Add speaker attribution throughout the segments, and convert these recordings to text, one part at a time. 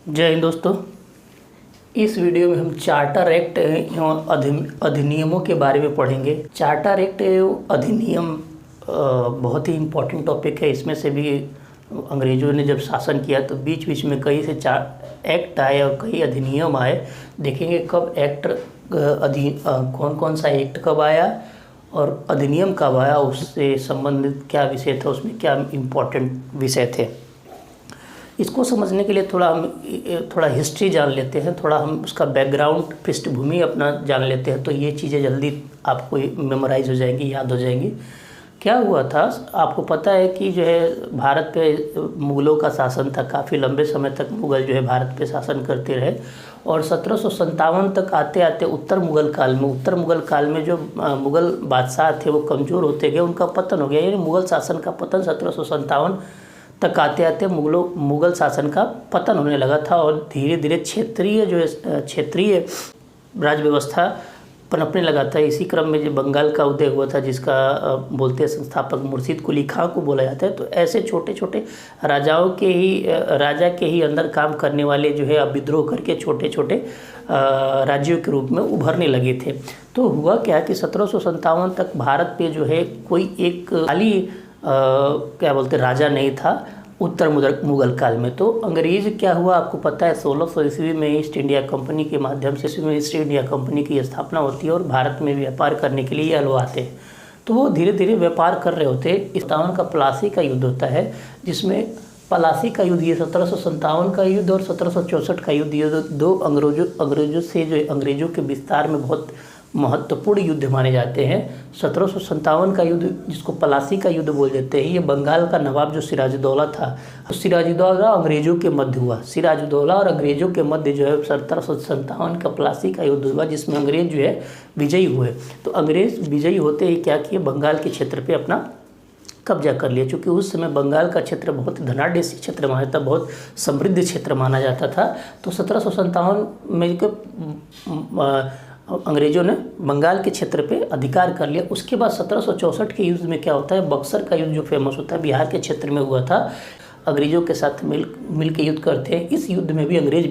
Speaker 1: जय हिंद दोस्तों। इस वीडियो में हम चार्टर एक्ट एवं अधिनियमों के बारे में पढ़ेंगे। चार्टर एक्ट एवं अधिनियम बहुत ही इम्पोर्टेंट टॉपिक है। इसमें से भी अंग्रेज़ों ने जब शासन किया तो बीच बीच में कई से एक्ट आए और कई अधिनियम आए। देखेंगे कब एक्ट कौन कौन सा एक्ट कब आया और अधिनियम कब आया, उससे संबंधित क्या विषय था, उसमें क्या इम्पोर्टेंट विषय थे। इसको समझने के लिए थोड़ा हिस्ट्री जान लेते हैं, थोड़ा हम उसका बैकग्राउंड पृष्ठभूमि अपना जान लेते हैं, तो ये चीज़ें जल्दी आपको मेमोराइज हो जाएंगी, याद हो जाएंगी। क्या हुआ था, आपको पता है कि जो है भारत पे मुग़लों का शासन था। काफ़ी लंबे समय तक मुग़ल जो है भारत पे शासन करते रहे और 1757 तक आते आते उत्तर मुग़ल काल में जो मुग़ल बादशाह थे वो कमज़ोर होते गए, उनका पतन हो गया। यानी मुग़ल शासन का पतन 1757 तक आते आते मुग़ल शासन का पतन होने लगा था और धीरे धीरे क्षेत्रीय राज व्यवस्था पनपने लगा था। इसी क्रम में जो बंगाल का उदय हुआ था, जिसका बोलते हैं संस्थापक मुर्शिद कुली खां को बोला जाता है। तो ऐसे छोटे छोटे राजा के ही अंदर काम करने वाले जो है अब विद्रोह करके छोटे छोटे राज्यों के रूप में उभरने लगे थे। तो हुआ क्या कि 1757 तक भारत पे जो है कोई एक खाली क्या बोलते राजा नहीं था उत्तर मुग़ल काल में। तो अंग्रेज़ क्या हुआ, आपको पता है 1600 ईस्वी में ईस्ट इंडिया कंपनी के माध्यम से ईस्ट इंडिया कंपनी की स्थापना होती है और भारत में व्यापार करने के लिए ये आते हैं। तो वो धीरे धीरे व्यापार कर रहे होते। इस का प्लासी का युद्ध होता है, जिसमें प्लासी का युद्ध, ये 1757 का युद्ध और 1764 का युद्ध, ये दो अंग्रेज़ों के विस्तार में बहुत महत्वपूर्ण युद्ध माने जाते हैं। 1757 का युद्ध, जिसको प्लासी का युद्ध बोल देते हैं, ये बंगाल का नवाब जो सिराजुद्दौला था, सिराजुद्दौला अंग्रेज़ों के मध्य हुआ। सिराजुद्दौला और अंग्रेज़ों के मध्य जो है 1757 का प्लासी का युद्ध हुआ, जिसमें अंग्रेज़ जो है विजयी हुए। तो अंग्रेज़ विजयी होते ही क्या किए, बंगाल के क्षेत्र पे अपना कब्जा कर लिया। चूँकि उस समय बंगाल का क्षेत्र बहुत धनाढ्य क्षेत्र माना जाता, बहुत समृद्ध क्षेत्र माना जाता था। तो 1757 में अंग्रेज़ों ने बंगाल के क्षेत्र पे अधिकार कर लिया। उसके बाद 1764 के युद्ध में क्या होता है, बक्सर का युद्ध जो फेमस होता है, बिहार के क्षेत्र में हुआ था। अंग्रेज़ों के साथ मिल के युद्ध करते हैं। इस युद्ध में भी अंग्रेज़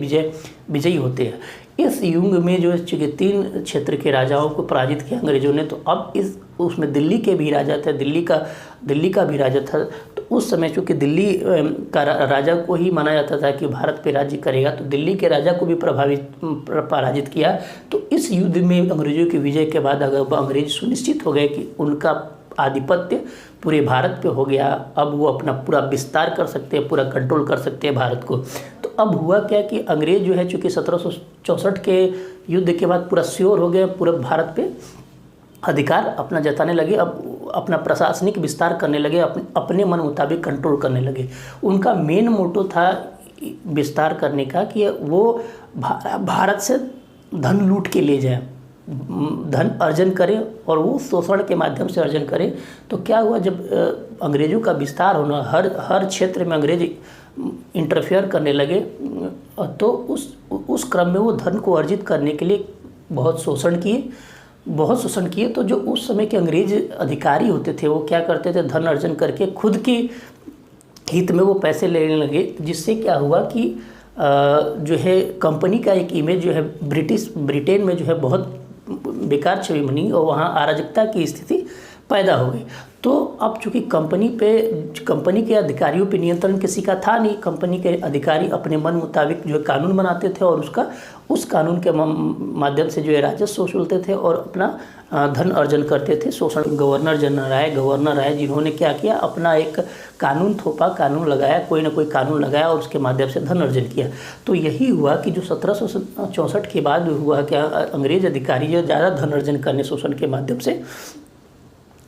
Speaker 1: विजयी होते हैं। इस युद्ध में जो चूँकि 3 क्षेत्र के राजाओं को पराजित किया अंग्रेज़ों ने, तो अब उसमें दिल्ली के भी राजा थे, दिल्ली का भी राजा था। तो उस समय चूँकि दिल्ली का राजा को ही माना जाता था कि भारत पे राज्य करेगा, तो दिल्ली के राजा को भी पराजित किया। तो इस युद्ध में अंग्रेज़ों की विजय के बाद अंग्रेज सुनिश्चित हो गए कि उनका आधिपत्य पूरे भारत पे हो गया। अब वो अपना पूरा विस्तार कर सकते हैं, पूरा कंट्रोल कर सकते हैं भारत को। तो अब हुआ क्या कि अंग्रेज़ जो है चूँकि 1764 के युद्ध के बाद पूरा श्योर हो गए, पूरे भारत पे अधिकार अपना जताने लगे, अब अपना प्रशासनिक विस्तार करने लगे, अपने मन मुताबिक कंट्रोल करने लगे। उनका मेन मोटो था विस्तार करने का कि वो भारत से धन लूट के ले जाए, धन अर्जन करें और वो शोषण के माध्यम से अर्जन करें। तो क्या हुआ, जब अंग्रेज़ों का विस्तार होना, हर क्षेत्र में अंग्रेज इंटरफेयर करने लगे, तो उस क्रम में वो धन को अर्जित करने के लिए बहुत शोषण किए। तो जो उस समय के अंग्रेज अधिकारी होते थे, वो क्या करते थे, धन अर्जन करके खुद के हित में वो पैसे लेने लगे, जिससे क्या हुआ कि जो है कंपनी का एक इमेज जो है ब्रिटेन में जो है बहुत बेकार छवि बनी और वहाँ अराजकता की स्थिति पैदा हो गई। तो अब चूँकि कंपनी के अधिकारियों पे नियंत्रण किसी का था नहीं, कंपनी के अधिकारी अपने मन मुताबिक जो है कानून बनाते थे और उस कानून के माध्यम से जो है राजस्व वसूलते थे और अपना धन अर्जन करते थे। शोषण गवर्नर आए जिन्होंने क्या किया, अपना एक कानून लगाया, कोई ना कोई कानून लगाया और उसके माध्यम से धन अर्जन किया। तो यही हुआ कि जो 1764 के बाद हुआ क्या, अंग्रेज अधिकारी जो ज़्यादा धन अर्जन करने शोषण के माध्यम से,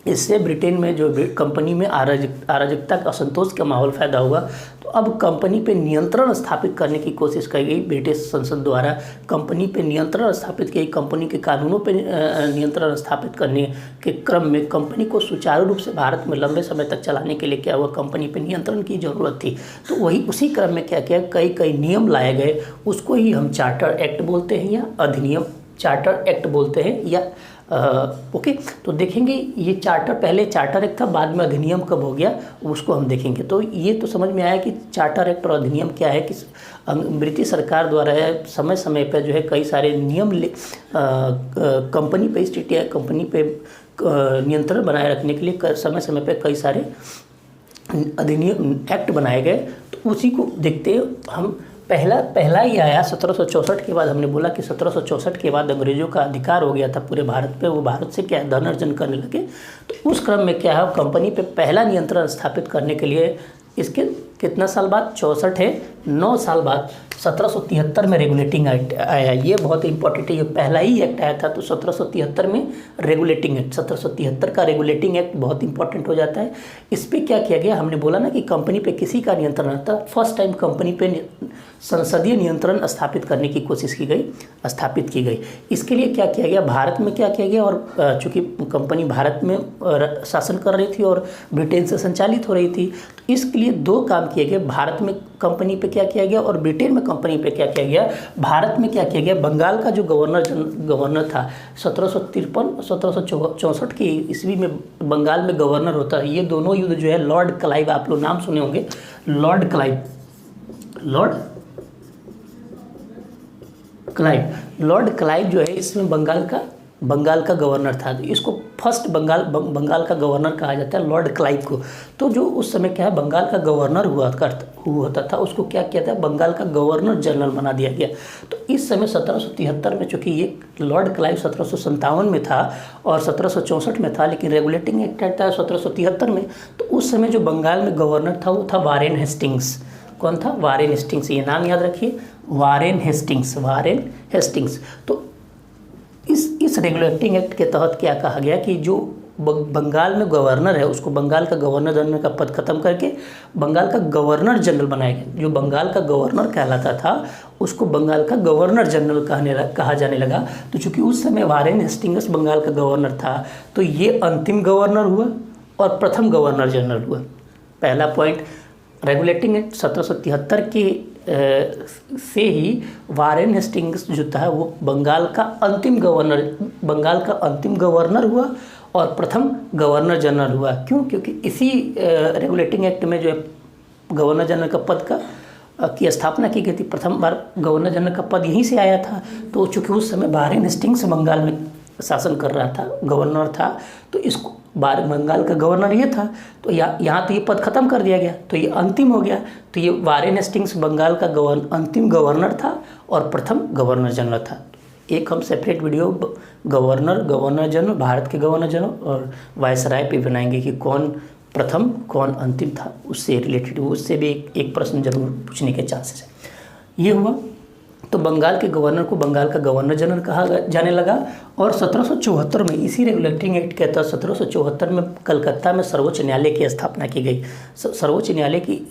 Speaker 1: इससे ब्रिटेन में जो कंपनी में अराजकता का असंतोष का माहौल पैदा हुआ। तो अब कंपनी पे नियंत्रण स्थापित करने की कोशिश की गई ब्रिटिश संसद द्वारा। कंपनी पे नियंत्रण स्थापित की, कंपनी के कानूनों पे नियंत्रण स्थापित करने के क्रम में कंपनी को सुचारू रूप से भारत में लंबे समय तक चलाने के लिए क्या हुआ, कंपनी पे नियंत्रण की ज़रूरत थी। तो उसी क्रम में क्या किया, कई नियम लाए गए। उसको ही हम चार्टर एक्ट बोलते हैं या अधिनियम, चार्टर एक्ट बोलते हैं या ओके, तो देखेंगे ये चार्टर, पहले चार्टर एक्ट था, बाद में अधिनियम कब हो गया उसको हम देखेंगे। तो ये तो समझ में आया कि चार्टर एक्ट और अधिनियम क्या है कि ब्रिटिश सरकार द्वारा समय समय पर जो है कई सारे नियम कंपनी पे, ईस्ट इंडिया कंपनी पे नियंत्रण बनाए रखने के लिए समय समय पर कई सारे अधिनियम एक्ट बनाए गए। तो उसी को देखते हम पहला ही आया 1764 के बाद। हमने बोला कि 1764 के बाद अंग्रेजों का अधिकार हो गया था पूरे भारत पे, वो भारत से क्या धन अर्जन करने लगे। तो उस क्रम में क्या है, कंपनी पे पहला नियंत्रण स्थापित करने के लिए इसके कितना साल बाद, 64 है, 9 साल बाद 1773 में रेगुलेटिंग एक्ट आया। ये बहुत इंपॉर्टेंट है, ये पहला ही एक्ट आया था। तो 1773 में रेगुलेटिंग एक्ट, 1773 का रेगुलेटिंग एक्ट बहुत इंपॉर्टेंट हो जाता है। इस पर क्या किया गया, हमने बोला ना कि कंपनी पे किसी का नियंत्रण रहता, फर्स्ट टाइम कंपनी पे संसदीय नियंत्रण स्थापित करने की कोशिश की गई, स्थापित की गई। इसके लिए क्या किया गया, भारत में क्या किया गया, और चूँकि कंपनी भारत में शासन कर रही थी और ब्रिटेन से संचालित हो रही थी, तो इसके लिए 2 काम किए गए। भारत में कंपनी पे क्या किया गया और ब्रिटेन में कंपनी पे क्या किया गया। भारत में क्या किया गया, बंगाल का जो गवर्नर था 1764 की ईस्वी में बंगाल में गवर्नर होता है। ये दोनों युद्ध जो है लॉर्ड क्लाइव, आप लोग नाम सुने होंगे, लॉर्ड क्लाइव जो है इसमें बंगाल का गवर्नर था। तो इसको फर्स्ट बंगाल का गवर्नर कहा जाता है, लॉर्ड क्लाइव को। तो जो उस समय क्या है बंगाल का गवर्नर होता था, उसको क्या किया था, बंगाल का गवर्नर जनरल बना दिया गया। तो इस समय 1773 में, चूँकि ये लॉर्ड क्लाइव 1757 में था और 1764 में था, लेकिन रेगुलेटिंग एक्ट आता है 1773 में। तो उस समय जो बंगाल में गवर्नर था वो था वारेन हेस्टिंग्स। कौन था, वारेन हेस्टिंग्स, ये नाम याद रखिए, वारेन हेस्टिंग्स। तो इस रेगुलेटिंग एक्ट के तहत क्या कहा गया कि जो बंगाल में गवर्नर है उसको बंगाल का गवर्नर जनरल का पद खत्म करके बंगाल का गवर्नर जनरल बनाया गया। जो बंगाल का गवर्नर कहलाता था उसको बंगाल का गवर्नर जनरल कहा जाने लगा। तो चूंकि उस समय वारेन हेस्टिंग्स बंगाल का गवर्नर था, तो ये अंतिम गवर्नर हुआ और प्रथम गवर्नर जनरल हुआ। पहला पॉइंट, रेगुलेटिंग एक्ट 1773 के से ही वारेन हेस्टिंग्स जो था वो बंगाल का अंतिम गवर्नर हुआ और प्रथम गवर्नर जनरल हुआ। क्यों, क्योंकि इसी रेगुलेटिंग एक्ट में जो है गवर्नर जनरल का पद की स्थापना की गई थी। प्रथम बार गवर्नर जनरल का पद यहीं से आया था। तो चूँकि उस समय वारेन हेस्टिंग्स बंगाल में शासन कर रहा था, गवर्नर था, तो इसको बंगाल का गवर्नर ये था। तो यहाँ तो ये पद खत्म कर दिया गया, तो ये अंतिम हो गया। तो ये वारेन हेस्टिंग्स बंगाल का अंतिम गवर्नर था और प्रथम गवर्नर जनरल था। एक हम separate video governor general, Bharat के गवर्नर जनरल और वायसराय पे बनाएंगे कि कौन प्रथम कौन अंतिम था, उससे रिलेटेड, उससे भी एक प्रश्न जरूर पूछने के चांसेस है। ये हुआ। तो बंगाल के गवर्नर को बंगाल का गवर्नर जनरल कहा जाने लगा। और 1774 में इसी रेगुलेटिंग एक्ट के तहत 1774 में कलकत्ता में सर्वोच्च न्यायालय की स्थापना की गई। सर्वोच्च न्यायालय की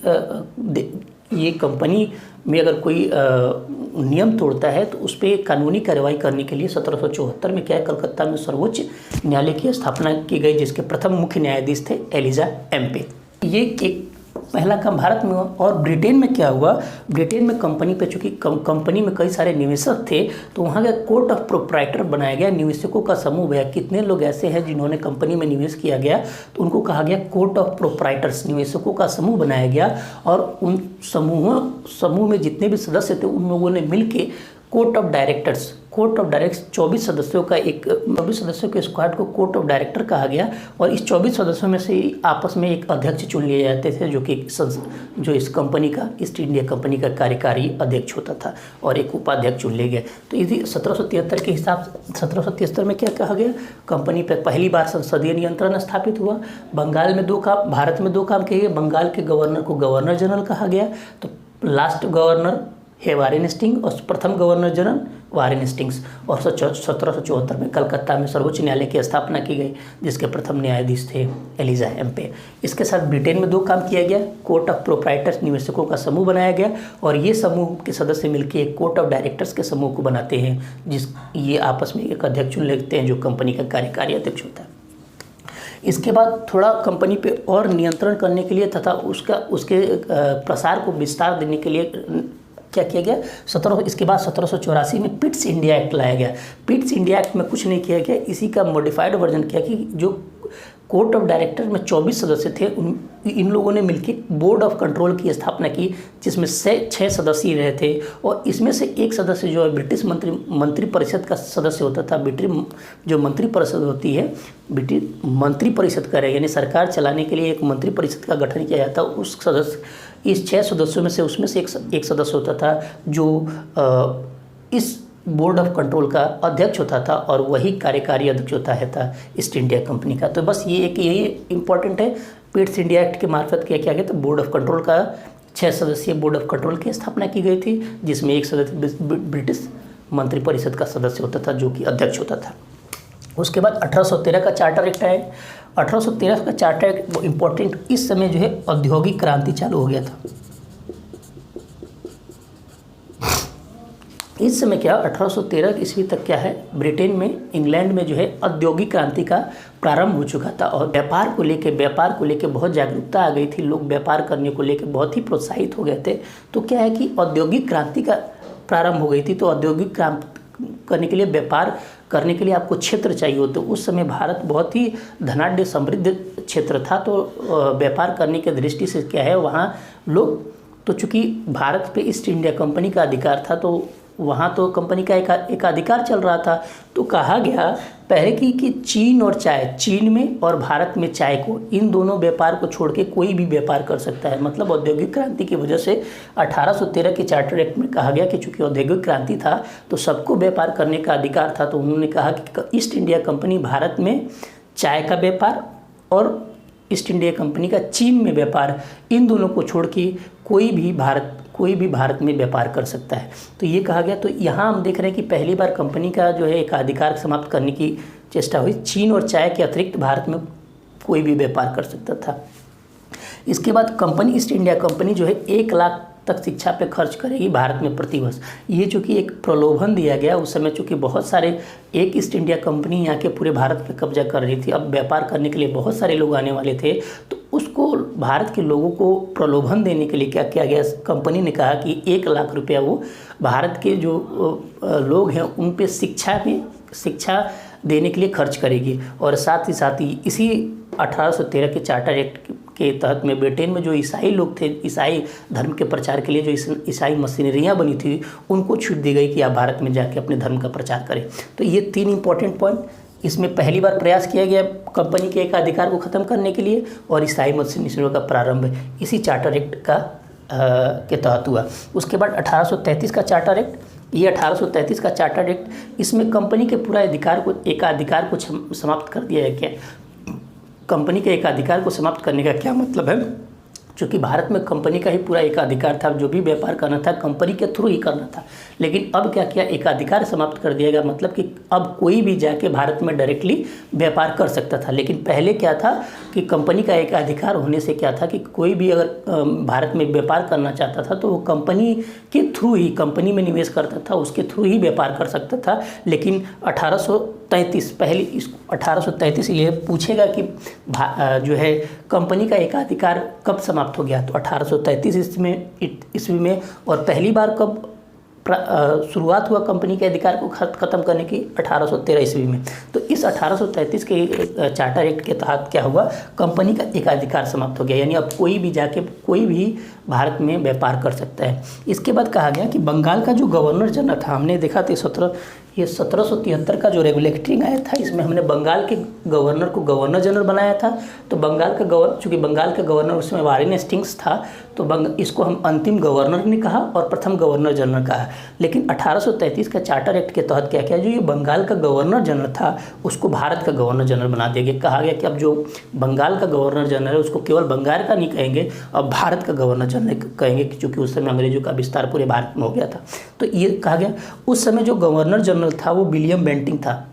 Speaker 1: ये कंपनी में अगर कोई नियम तोड़ता है तो उस पर कानूनी कार्रवाई करने के लिए 1774 में क्या है, कलकत्ता में सर्वोच्च न्यायालय की स्थापना की गई, जिसके प्रथम मुख्य न्यायाधीश थे एलिजा एम्पे। ये एक पहला काम भारत में हुआ। और ब्रिटेन में क्या हुआ, ब्रिटेन में कंपनी पे चूँकि कंपनी में कई सारे निवेशक थे, तो वहाँ का कोर्ट ऑफ प्रोप्राइटर बनाया गया, निवेशकों का समूह गया। कितने लोग ऐसे हैं जिन्होंने कंपनी में निवेश किया गया, तो उनको कहा गया कोर्ट ऑफ प्रोप्राइटर्स, निवेशकों का समूह बनाया गया। और उन समूह में जितने भी सदस्य थे उन लोगों ने मिल के कोर्ट ऑफ डायरेक्टर्स 24 सदस्यों के स्क्वाड को कोर्ट ऑफ डायरेक्टर कहा गया। और इस 24 सदस्यों में से आपस में एक अध्यक्ष चुन लिए जाते थे, जो इस कंपनी का, ईस्ट इंडिया कंपनी का कार्यकारी अध्यक्ष होता था, और एक उपाध्यक्ष चुन लिए गए। तो इसी 1773 के हिसाब से 1773 में क्या कहा गया, कंपनी पर पहली बार संसदीय नियंत्रण स्थापित हुआ। भारत में 2 काम किए गए। बंगाल के गवर्नर को गवर्नर जनरल कहा गया, तो लास्ट गवर्नर है वारेन हेस्टिंग्स और प्रथम गवर्नर जनरल वारेन हेस्टिंग्स। और 1774 में कलकत्ता में सर्वोच्च न्यायालय की स्थापना की गई, जिसके प्रथम न्यायाधीश थे एलिजा एम्पे। इसके साथ ब्रिटेन में 2 काम किया गया, कोर्ट ऑफ प्रोप्राइटर्स, निवेशकों का समूह बनाया गया, और ये समूह के सदस्य मिलकर एक कोर्ट ऑफ डायरेक्टर्स के समूह को बनाते हैं, ये आपस में एक अध्यक्ष चुन लेते हैं जो कंपनी का कार्यकारी अध्यक्ष होता है। इसके बाद थोड़ा कंपनी पे और नियंत्रण करने के लिए तथा उसके प्रसार को विस्तार देने के लिए क्या किया गया, इसके बाद 1784 में पिट्स इंडिया एक्ट लाया गया। पिट्स इंडिया एक्ट में कुछ नहीं किया गया, इसी का मॉडिफाइड वर्जन किया कि जो कोर्ट ऑफ डायरेक्टर में 24 सदस्य थे, इन लोगों ने मिलकर बोर्ड ऑफ कंट्रोल की स्थापना की, जिसमें से 6 सदस्य रहे थे, और इसमें से एक सदस्य जो है ब्रिटिश मंत्रिपरिषद का सदस्य होता था। जो मंत्रिपरिषद होती है, ब्रिटिश मंत्रिपरिषद का, यानी सरकार चलाने के लिए एक मंत्रिपरिषद का गठन किया जाता है। उस सदस्य, इस 6 सदस्यों में से उसमें से एक सदस्य होता था जो इस बोर्ड ऑफ कंट्रोल का अध्यक्ष होता था, और वही कार्यकारी अध्यक्ष होता है था ईस्ट इंडिया कंपनी का। तो बस यही इंपॉर्टेंट है, पिट्स इंडिया एक्ट के मार्फत क्या किया गया, तो बोर्ड ऑफ कंट्रोल का 6 सदस्यीय बोर्ड ऑफ कंट्रोल की स्थापना की गई थी, जिसमें एक सदस्य ब्रिटिश मंत्रिपरिषद का सदस्य होता था, जो कि अध्यक्ष होता था। उसके बाद 1813 का चार्टर एक्ट आया। 1813 का चार्टर एक्ट इम्पोर्टेंट, इस समय जो है औद्योगिक क्रांति चालू हो गया था। इस समय क्या 1813 ईस्वी तक क्या है, ब्रिटेन में, इंग्लैंड में जो है औद्योगिक क्रांति का प्रारंभ हो चुका था, और व्यापार को लेके बहुत जागरूकता आ गई थी। लोग व्यापार करने को लेके बहुत ही प्रोत्साहित हो गए थे। तो क्या है कि औद्योगिक क्रांति का प्रारंभ हो गई थी, तो औद्योगिक क्रांति करने के लिए, व्यापार करने के लिए आपको क्षेत्र चाहिए होता। तो उस समय भारत बहुत ही धनाढ्य समृद्ध क्षेत्र था, तो व्यापार करने की दृष्टि से क्या है, वहाँ लोग, तो चूँकि भारत पे ईस्ट इंडिया कंपनी का अधिकार था, तो वहाँ तो कंपनी का एक अधिकार चल रहा था। तो कहा गया पहले कि चीन और चाय, चीन में और भारत में चाय को, इन दोनों व्यापार को छोड़ के कोई भी व्यापार कर सकता है। मतलब औद्योगिक क्रांति की वजह से 1813 के चार्टर एक्ट में कहा गया कि चूंकि औद्योगिक क्रांति था तो सबको व्यापार करने का अधिकार था। तो उन्होंने कहा कि ईस्ट इंडिया कंपनी भारत में चाय का व्यापार और ईस्ट इंडिया कंपनी का चीन में व्यापार, इन दोनों को छोड़ के कोई भी भारत में व्यापार कर सकता है। तो ये कहा गया। तो यहाँ हम देख रहे हैं कि पहली बार कंपनी का जो है एक अधिकार समाप्त करने की चेष्टा हुई। चीन और चाय के अतिरिक्त भारत में कोई भी व्यापार कर सकता था। इसके बाद कंपनी, ईस्ट इंडिया कंपनी जो है 1 लाख तक शिक्षा पे खर्च करेगी भारत में प्रतिवर्ष। ये चूँकि एक प्रलोभन दिया गया उस समय, चूँकि बहुत सारे, एक ईस्ट इंडिया कंपनी यहाँ के पूरे भारत पे कब्जा कर रही थी। अब व्यापार करने के लिए बहुत सारे लोग आने वाले थे, तो उसको भारत के लोगों को प्रलोभन देने के लिए क्या किया गया, कंपनी ने कहा कि 1 लाख रुपया वो भारत के जो लोग हैं उन पे शिक्षा देने के लिए खर्च करेगी। और साथ ही इसी 1813 के चार्टर एक्ट के तहत में ब्रिटेन में जो ईसाई लोग थे, ईसाई धर्म के प्रचार के लिए जो ईसाई मशीनरियाँ बनी थी, उनको छूट दी गई कि आप भारत में जाके अपने धर्म का प्रचार करें। तो ये 3 इंपॉर्टेंट पॉइंट, इसमें पहली बार प्रयास किया गया कंपनी के एक अधिकार को ख़त्म करने के लिए, और ईसाई मशीनरियों का प्रारंभ इसी चार्टर एक्ट का के तहत हुआ। उसके बाद 1833 का चार्टर एक्ट, ये 1833 का चार्टर एक्ट, इसमें कंपनी के पूरा एकाधिकार को समाप्त कर दिया है। क्या कंपनी के एकाधिकार को समाप्त करने का क्या मतलब है, चूँकि भारत में कंपनी का ही पूरा एकाधिकार था, जो भी व्यापार करना था कंपनी के थ्रू ही करना था। लेकिन अब क्या किया, एकाधिकार समाप्त कर दिया गया, मतलब कि अब कोई भी जाके भारत में डायरेक्टली व्यापार कर सकता था। लेकिन पहले क्या था कि कंपनी का एकाधिकार होने से क्या था कि कोई भी अगर भारत में व्यापार करना चाहता था तो वो कंपनी के थ्रू ही, कंपनी में निवेश करता था, उसके थ्रू ही व्यापार कर सकता था। लेकिन 1833 ये पूछेगा कि जो है कंपनी का एकाधिकार कब समाप्त हो गया, तो 1833 ईस्वी में। और पहली बार कब शुरुआत हुआ कंपनी के अधिकार को ख़त्म करने की, 1813 ईस्वी में। तो इस 1833 के चार्टर एक्ट के तहत क्या हुआ, कंपनी का एकाधिकार समाप्त हो गया, यानी अब कोई भी जाके कोई भी भारत में व्यापार कर सकता है। इसके बाद कहा गया कि बंगाल का जो गवर्नर जनरल था, हमने देखा था 1773 का जो रेगुलेटिंग आया था, इसमें हमने बंगाल के गवर्नर को गवर्नर जनरल बनाया था। तो बंगाल का चूँकि बंगाल का गवर्नर उसमें वारेन हेस्टिंग्स था, तो इसको हम अंतिम गवर्नर ने कहा और प्रथम गवर्नर जनरल कहा। लेकिन 1833 का चार्टर एक्ट के तहत क्या किया, जो ये बंगाल का गवर्नर जनरल था उसको भारत का गवर्नर जनरल बना दिया गया। कहा गया कि अब जो बंगाल का गवर्नर जनरल है उसको केवल बंगाल का नहीं कहेंगे, अब भारत का गवर्नर जनरल कहेंगे, क्योंकि उस समय अंग्रेजों का विस्तार पूरे भारत में हो गया था। तो ये कहा गया। उस समय जो गवर्नर जनरल था वो विलियम बेंटिंग था,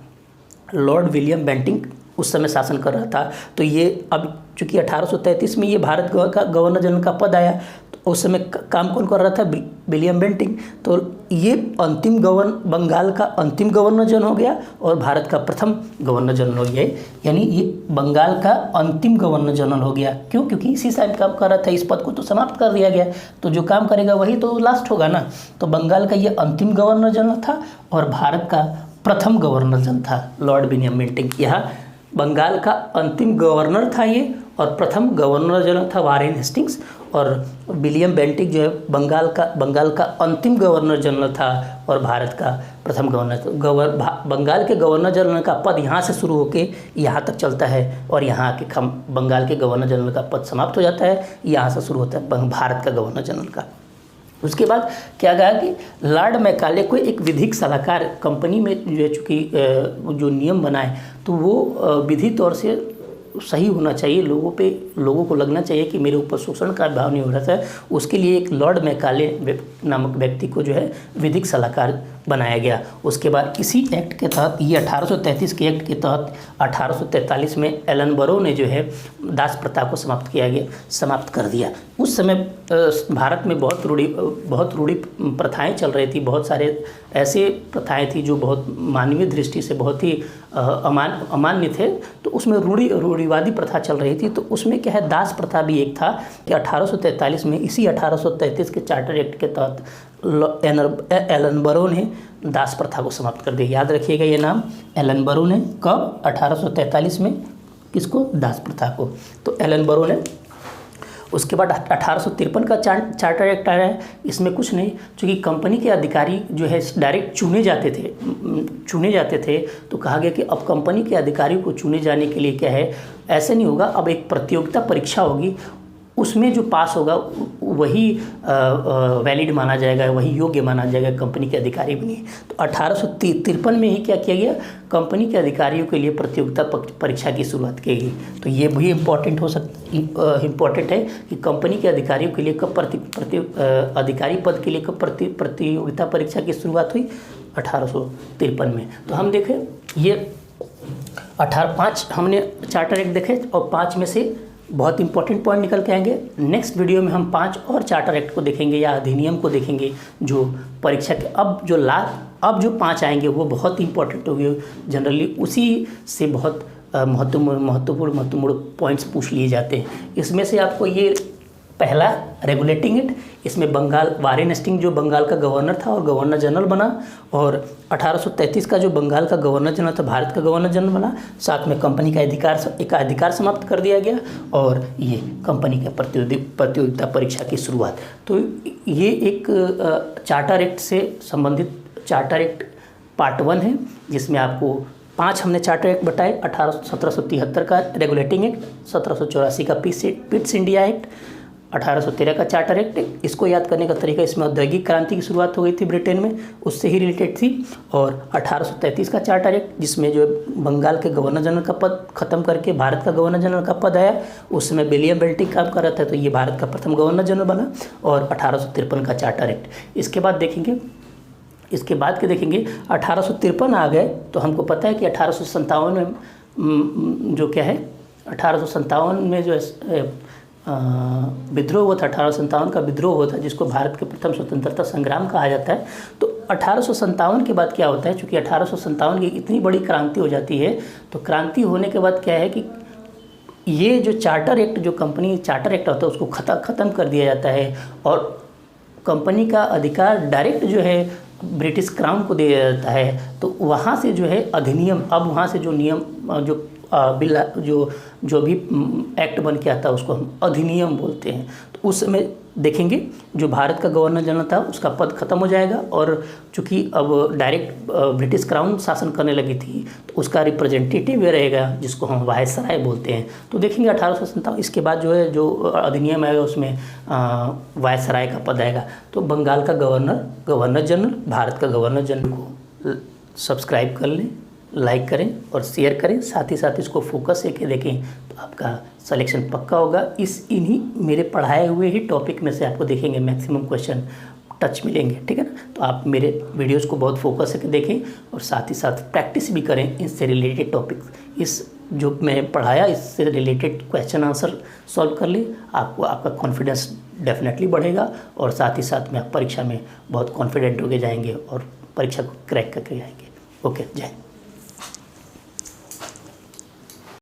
Speaker 1: लॉर्ड विलियम बेंटिंग उस समय शासन कर रहा था। तो ये अब चूँकि 1833 में ये भारत का गवर्नर जनरल का पद आया, तो उस समय काम कौन कर रहा था? William Bentinck. तो ये अंतिम बंगाल का अंतिम गवर्नर जनरल हो गया और भारत का प्रथम गवर्नर जनरल हो गया। यानी ये बंगाल का अंतिम गवर्नर जनरल हो गया। क्यों? क्योंकि इसी टाइम काम कर रहा था, इस पद को तो समाप्त कर दिया गया, तो जो काम करेगा वही तो लास्ट होगा ना। तो बंगाल का ये अंतिम गवर्नर जनरल था और भारत का प्रथम गवर्नर जनरल था लॉर्ड विलियम बेंटिक। यहाँ बंगाल का अंतिम गवर्नर था ये, और प्रथम गवर्नर जनरल था वारेन हेस्टिंग्स, और विलियम बेंटिक जो है बंगाल का अंतिम गवर्नर जनरल था और भारत का प्रथम बंगाल के गवर्नर जनरल का पद यहाँ से शुरू होके यहाँ तक चलता है और यहाँ के बंगाल के गवर्नर जनरल का पद समाप्त हो जाता है, यहाँ से शुरू होता है भारत का गवर्नर जनरल का। उसके बाद क्या कहा कि लॉर्ड मैकाले को एक विधिक सलाहकार कंपनी में जो है चूँकि जो नियम बनाए तो वो विधि तौर से सही होना चाहिए, लोगों को लगना चाहिए कि मेरे ऊपर शोषण का भाव नहीं हो रहा था। उसके लिए एक लॉर्ड मैकाले नामक व्यक्ति को जो है विधिक सलाहकार बनाया गया। उसके बाद इसी एक्ट के तहत, ये 1833 के एक्ट के तहत 1843 में एलन बरो ने जो है दास प्रथा को समाप्त कर दिया। उस समय भारत में बहुत रूढ़ी प्रथाएं चल रही थी, बहुत सारे ऐसे प्रथाएं थी जो बहुत मानवीय दृष्टि से बहुत ही अमान्य थे। तो उसमें रूढ़िवादी प्रथा चल रही थी। तो उसमें क्या है, दास प्रथा भी एक था कि 1843 में इसी 1833 के चार्टर एक्ट के तहत एलन बरो ने दास प्रथा को समाप्त कर दिया। याद रखिएगा ये नाम, एलन बरो ने कब? 1843 में। किसको? दास प्रथा को। तो एलन बरो ने। उसके बाद 1853 का चार्टर एक्ट आया है। इसमें कुछ नहीं, चूँकि कंपनी के अधिकारी जो है डायरेक्ट चुने जाते थे, तो कहा गया कि अब कंपनी के अधिकारियों को चुने जाने के लिए क्या है, ऐसे नहीं होगा, अब एक प्रतियोगिता परीक्षा होगी, उसमें जो पास होगा वही वैलिड माना जाएगा, वही योग्य माना जाएगा, कंपनी के अधिकारी बनिए। तो 1853 में ही क्या किया गया, कंपनी के अधिकारियों के लिए प्रतियोगिता परीक्षा की शुरुआत की गई। तो ये भी इम्पोर्टेंट है कि कंपनी के अधिकारियों के लिए कब अधिकारी पद के लिए कब प्रतियोगिता परीक्षा की शुरुआत हुई? 1853 में। तो हम देखें ये 5 हमने चार्टर एक्ट देखे और 5 में से बहुत इंपॉर्टेंट पॉइंट निकल के आएंगे। नेक्स्ट वीडियो में हम 5 और चार्टर एक्ट को देखेंगे या अधिनियम को देखेंगे जो परीक्षा के अब जो 5 आएंगे वो बहुत इंपॉर्टेंट होंगे। जनरली उसी से बहुत महत्वपूर्ण पॉइंट्स पूछ लिए जाते हैं। इसमें से आपको ये पहला रेगुलेटिंग एक्ट, इसमें वारेन हेस्टिंग्स जो बंगाल का गवर्नर था और गवर्नर जनरल बना, और 1833 का जो बंगाल का गवर्नर जनरल था भारत का गवर्नर जनरल बना। साथ में कंपनी का अधिकार समाप्त कर दिया गया और ये कंपनी के प्रतियोगिता परीक्षा की शुरुआत। तो ये एक चार्टर एक्ट से संबंधित चार्टर एक्ट पार्ट 1 है, जिसमें आपको 5 हमने चार्टर एक्ट बताए। 1773 का रेगुलेटिंग एक्ट, 1784 का पिट्स इंडिया एक्ट, 1813 का चार्टर एक्ट। इसको याद करने का तरीका, इसमें औद्योगिक क्रांति की शुरुआत हो गई थी ब्रिटेन में, उससे ही रिलेटेड थी। और 1833 का चार्टर एक्ट, जिसमें जो बंगाल के गवर्नर जनरल का पद खत्म करके भारत का गवर्नर जनरल का पद आया, उस समय विलियम बेंटिक काम कर रहा था, तो ये भारत का प्रथम गवर्नर जनरल बना। और 1853 का चार्टर एक्ट। इसके बाद देखेंगे 1853 आ गए तो हमको पता है कि 1857 में जो क्या है, 1857 में जो विद्रोह हुआ था, 1857 का विद्रोह हुआ था, जिसको भारत के प्रथम स्वतंत्रता संग्राम कहा जाता है। तो 1857 के बाद क्या होता है, चूँकि 1857 की इतनी बड़ी क्रांति हो जाती है, तो क्रांति होने के बाद क्या है कि ये जो चार्टर एक्ट, जो कंपनी चार्टर एक्ट होता है, उसको ख़त्म कर दिया जाता है और कंपनी का अधिकार डायरेक्ट जो है ब्रिटिश क्राउन को दे दिया जाता है। तो वहाँ से जो है अधिनियम, अब वहाँ से जो नियम जो बिल जो भी एक्ट बन के आता है उसको हम अधिनियम बोलते हैं। तो उस समय देखेंगे जो भारत का गवर्नर जनरल था उसका पद खत्म हो जाएगा, और चूँकि अब डायरेक्ट ब्रिटिश क्राउन शासन करने लगी थी, तो उसका रिप्रेजेंटेटिव रहेगा जिसको हम वायसराय बोलते हैं। तो देखेंगे 1857 इसके बाद जो है जो अधिनियम आएगा उसमें वायसराय का पद आएगा। तो बंगाल का गवर्नर जनरल, भारत का गवर्नर जनरल को सब्सक्राइब कर लें, लाइक करें और शेयर करें, साथ ही साथ इसको फोकस से के देखें तो आपका सिलेक्शन पक्का होगा। इन्हीं मेरे पढ़ाए हुए ही टॉपिक में से आपको देखेंगे मैक्सिमम क्वेश्चन टच मिलेंगे, ठीक है ना। तो आप मेरे वीडियोस को बहुत फोकस से देखें और साथ ही साथ प्रैक्टिस भी करें इससे रिलेटेड टॉपिक्स। इस जो मैं पढ़ाया इससे रिलेटेड क्वेश्चन आंसर सॉल्व कर ले, आपको आपका कॉन्फिडेंस डेफिनेटली बढ़ेगा और साथ ही साथ में आप परीक्षा में बहुत कॉन्फिडेंट होके जाएंगे और परीक्षा को क्रैक करके जाएंगे। ओके, जय हिंद।